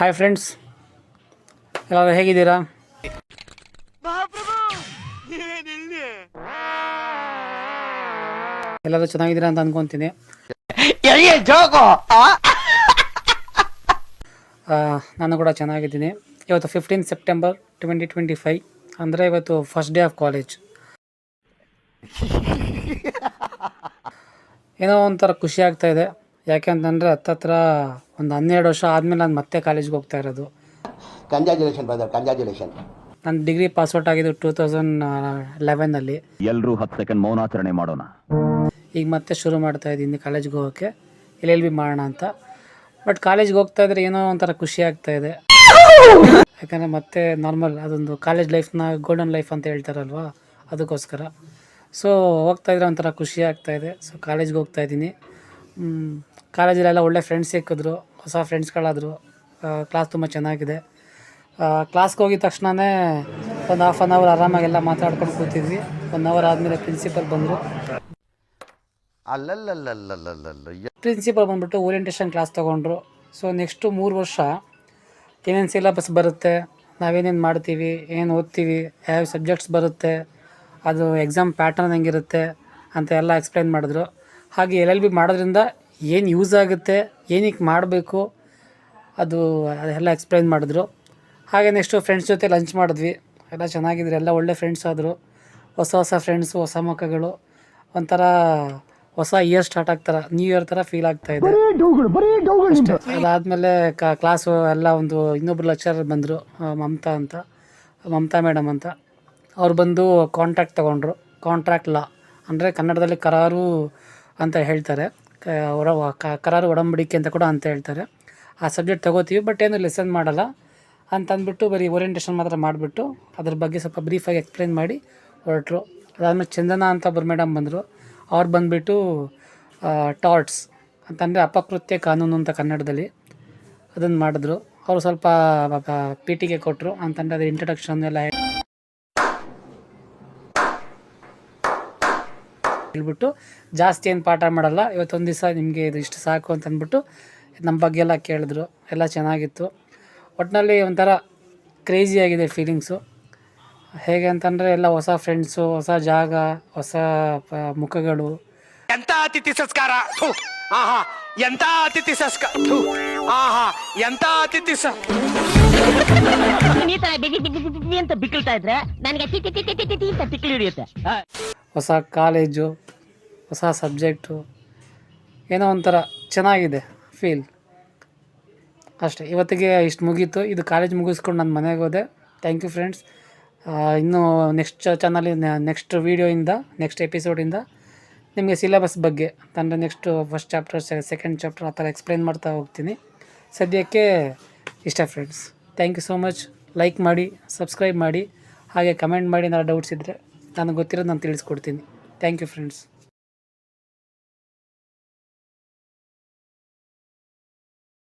Hi friends, ಎಲ್ಲರೂ ಹೇಗಿದ್ದೀರಾ? ಎಲ್ಲರೂ ಚೆನ್ನಾಗಿದ್ದೀರಾ ಅಂತ ಅನ್ಕೊಂತೀನಿ. ನಾನು ಕೂಡ ಚೆನ್ನಾಗಿದ್ದೀನಿ. ಇವತ್ತು 15 ಸೆಪ್ಟೆಂಬರ್ 2025, ಅಂದರೆ ಇವತ್ತು ಫಸ್ಟ್ ಡೇ ಆಫ್ ಕಾಲೇಜ್. ಏನೋ ಒಂಥರ ಖುಷಿ ಆಗ್ತಾಯಿದೆ. ಯಾಕೆಂತಂದರೆ ಹತ್ತತ್ರ ಒಂದು 12 ವರ್ಷ ಆದಮೇಲೆ ನಾನು ಮತ್ತೆ ಕಾಲೇಜ್ಗೆ ಹೋಗ್ತಾ ಇರೋದು. Congratulation brother, congratulation. ನಾನು ಡಿಗ್ರಿ ಪಾಸ್ಔಟ್ ಆಗಿದ್ದು 2011 ಎಲ್ಲರೂ 10 ಸೆಕೆಂಡ್ ಮೌನಾಚರಣೆ ಮಾಡೋಣ. ಈಗ ಮತ್ತೆ ಶುರು ಮಾಡ್ತಾ ಇದ್ದೀನಿ ಕಾಲೇಜ್ಗೆ ಹೋಗೋಕ್ಕೆ, LLB ಮಾಡೋಣ ಅಂತ. ಬಟ್ ಕಾಲೇಜ್ಗೆ ಹೋಗ್ತಾ ಇದ್ರೆ ಏನೋ ಒಂಥರ ಖುಷಿ ಆಗ್ತಾ ಇದೆ. ಯಾಕಂದರೆ ಮತ್ತೆ ನಾರ್ಮಲ್ ಅದೊಂದು ಕಾಲೇಜ್ ಲೈಫ್ನ ಗೋಲ್ಡನ್ ಲೈಫ್ ಅಂತ ಹೇಳ್ತಾರಲ್ವ, ಅದಕ್ಕೋಸ್ಕರ. ಸೊ ಹೋಗ್ತಾಯಿದ್ರೆ ಒಂಥರ ಖುಷಿ ಆಗ್ತಾಯಿದೆ. ಸೊ ಕಾಲೇಜ್ಗೆ ಹೋಗ್ತಾ ಇದ್ದೀನಿ. ಕಾಲೇಜಲ್ಲೆಲ್ಲ ಒಳ್ಳೆ ಫ್ರೆಂಡ್ಸ್ ಸಿಕ್ಕಿದ್ರು, ಹೊಸ ಫ್ರೆಂಡ್ಸ್ಗಳಾದರು. ಕ್ಲಾಸ್ ತುಂಬ ಚೆನ್ನಾಗಿದೆ. ಕ್ಲಾಸ್ಗೆ ಹೋಗಿದ ತಕ್ಷಣವೇ ಒಂದು ಹಾಫ್ ಆನ್ ಅವರ್ ಆರಾಮಾಗೆಲ್ಲ ಮಾತಾಡ್ಕೊಂಡು ಕೂತಿದ್ವಿ. 1 ಅವರ್ ಆದಮೇಲೆ ಪ್ರಿನ್ಸಿಪಲ್ ಬಂದರು. ಪ್ರಿನ್ಸಿಪಲ್ ಬಂದುಬಿಟ್ಟು ಓರಿಯೆಂಟೇಷನ್ ಕ್ಲಾಸ್ ತೊಗೊಂಡ್ರು. ಸೊ ನೆಕ್ಸ್ಟು 3 ವರ್ಷ ಏನೇನು ಸಿಲೆಬಸ್ ಬರುತ್ತೆ, ನಾವೇನೇನು ಮಾಡ್ತೀವಿ, ಏನು ಓದ್ತೀವಿ, ಯಾವ ಸಬ್ಜೆಕ್ಟ್ಸ್ ಬರುತ್ತೆ, ಅದು ಎಕ್ಸಾಮ್ ಪ್ಯಾಟರ್ನ್ ಹೆಂಗಿರುತ್ತೆ ಅಂತ ಎಲ್ಲ ಎಕ್ಸ್ಪ್ಲೈನ್ ಮಾಡಿದ್ರು. ಹಾಗೆ LLB ಮಾಡೋದ್ರಿಂದ ಏನು ಯೂಸ್ ಆಗುತ್ತೆ, ಏನಕ್ಕೆ ಮಾಡಬೇಕು, ಅದೆಲ್ಲ ಎಕ್ಸ್ಪ್ಲೈನ್ ಮಾಡಿದ್ರು. ಹಾಗೆ ನೆಕ್ಸ್ಟು ಫ್ರೆಂಡ್ಸ್ ಜೊತೆ ಲಂಚ್ ಮಾಡಿದ್ವಿ. ಎಲ್ಲ ಚೆನ್ನಾಗಿದ್ರು, ಎಲ್ಲ ಒಳ್ಳೆ ಫ್ರೆಂಡ್ಸ್ ಆದರು. ಹೊಸ ಫ್ರೆಂಡ್ಸು, ಹೊಸ ಮುಖಗಳು. ಒಂಥರ ಹೊಸ ಇಯರ್ ಸ್ಟಾರ್ಟ್ ಆಗ್ತಾರೆ, ನ್ಯೂ ಇಯರ್ ಥರ ಫೀಲ್ ಆಗ್ತಾಯಿದೆ. ಅದಾದಮೇಲೆ ಕ್ಲಾಸು ಎಲ್ಲ ಇನ್ನೊಬ್ರು ಲೆಕ್ಚರರ್ ಬಂದರು, ಮಮತಾ ಮೇಡಮ್ ಅಂತ. ಅವ್ರು ಬಂದು ಕಾಂಟ್ರಾಕ್ಟ್ ತೊಗೊಂಡ್ರು. ಕಾಂಟ್ರಾಕ್ಟ್ ಲಾ ಅಂದರೆ ಕನ್ನಡದಲ್ಲಿ ಕರಾರು ಅಂತ ಹೇಳ್ತಾರೆ. ಕರಾರು ಒಡಂಬಡಿಕೆ ಅಂತ ಕೂಡ ಅಂತ ಹೇಳ್ತಾರೆ. ಆ ಸಬ್ಜೆಕ್ಟ್ ತೊಗೋತೀವಿ, ಬಟ್ ಏನು ಲೆಸನ್ ಮಾಡಲ್ಲ ಅಂತಂದ್ಬಿಟ್ಟು ಬರೀ ಓರಿಯೆಂಟೇಷನ್ ಮಾತ್ರ ಮಾಡಿಬಿಟ್ಟು ಅದ್ರ ಬಗ್ಗೆ ಸ್ವಲ್ಪ ಬ್ರೀಫಾಗಿ ಎಕ್ಸ್ಪ್ಲೈನ್ ಮಾಡಿ ಹೊರಟರು. ಅದಾದಮೇಲೆ ಚಂದನ ಅಂತ ಒಬ್ಬರು ಮೇಡಮ್ ಬಂದರು. ಅವ್ರು ಬಂದುಬಿಟ್ಟು ಟಾರ್ಟ್ಸ್ ಅಂತಂದರೆ ಅಪಕೃತ್ಯ ಕಾನೂನು ಅಂತ ಕನ್ನಡದಲ್ಲಿ, ಅದನ್ನು ಮಾಡಿದ್ರು. ಅವರು ಸ್ವಲ್ಪ ಪೀಟಿಗೆ ಕೊಟ್ಟರು. ಅಂತಂದರೆ ಅದ್ರ ಇಂಟ್ರಡಕ್ಷನ್ ಎಲ್ಲ ಹೇಳ್ಬಿಟ್ಟು ಜಾಸ್ತಿ ಏನು ಪಾಠ ಮಾಡಲ್ಲ, ಇವತ್ತೊಂದು ದಿವಸ ನಿಮಗೆ ಇದು ಇಷ್ಟು ಸಾಕು ಅಂತ ಅಂದ್ಬಿಟ್ಟು ನಮ್ಮ ಬಗ್ಗೆ ಎಲ್ಲ ಕೇಳಿದ್ರು. ಎಲ್ಲ ಚೆನ್ನಾಗಿತ್ತು. ಒಟ್ಟಿನಲ್ಲಿ ಒಂಥರ ಕ್ರೇಜಿಯಾಗಿದೆ ಫೀಲಿಂಗ್ಸು. ಹೇಗೆ ಅಂತಂದರೆ ಎಲ್ಲ ಹೊಸ ಫ್ರೆಂಡ್ಸು, ಹೊಸ ಜಾಗ, ಹೊಸ ಮುಖಗಳು. ಎಂತ ಅತಿಥಿ ಸಂಸ್ಕಾರ, ಎಂತ ಅತಿಥಿ ಸಂಸ್ಕಾರ, ಎಂತ ಅತಿಥಿ ಅಂತ ಬಿಕ್ಕಳ್ತಾ ಇದ್ರೆ ನನಗೆ ಅಂತ ಬಿಕ್ಕಳು ಹಿಡಿಯುತ್ತೆ. ಹೊಸ ಕಾಲೇಜು, ಹೊಸ ಸಬ್ಜೆಕ್ಟು, ಏನೋ ಒಂಥರ ಚೆನ್ನಾಗಿದೆ ಫೀಲ್. ಅಷ್ಟೇ, ಇವತ್ತಿಗೆ ಇಷ್ಟು ಮುಗೀತು. ಇದು ಕಾಲೇಜ್ ಮುಗಿಸ್ಕೊಂಡು ನಾನು ಮನೆಗೆ ಹೋದೆ. Thank you friends. ಇನ್ನೂ ನೆಕ್ಸ್ಟ್ ನೆಕ್ಸ್ಟ್ ವೀಡಿಯೋಯಿಂದ, ನೆಕ್ಸ್ಟ್ ಎಪಿಸೋಡಿಂದ ನಿಮಗೆ ಸಿಲೆಬಸ್ ಬಗ್ಗೆ ಅಂತಂದರೆ next first chapter, second chapter ಆ ಥರ ಎಕ್ಸ್ಪ್ಲೈನ್ ಮಾಡ್ತಾ ಹೋಗ್ತೀನಿ. ಸದ್ಯಕ್ಕೆ ಇಷ್ಟ friends. Thank you so much. Like ಮಾಡಿ, ಸಬ್ಸ್ಕ್ರೈಬ್ ಮಾಡಿ, ಹಾಗೆ ಕಮೆಂಟ್ ಮಾಡಿ. ಏನಾದ್ರು ಡೌಟ್ಸ್ ಇದ್ದರೆ ನನಗೆ ಗೊತ್ತಿರೋದು ನಾನು ತಿಳಿಸ್ಕೊಡ್ತೀನಿ. Thank you friends.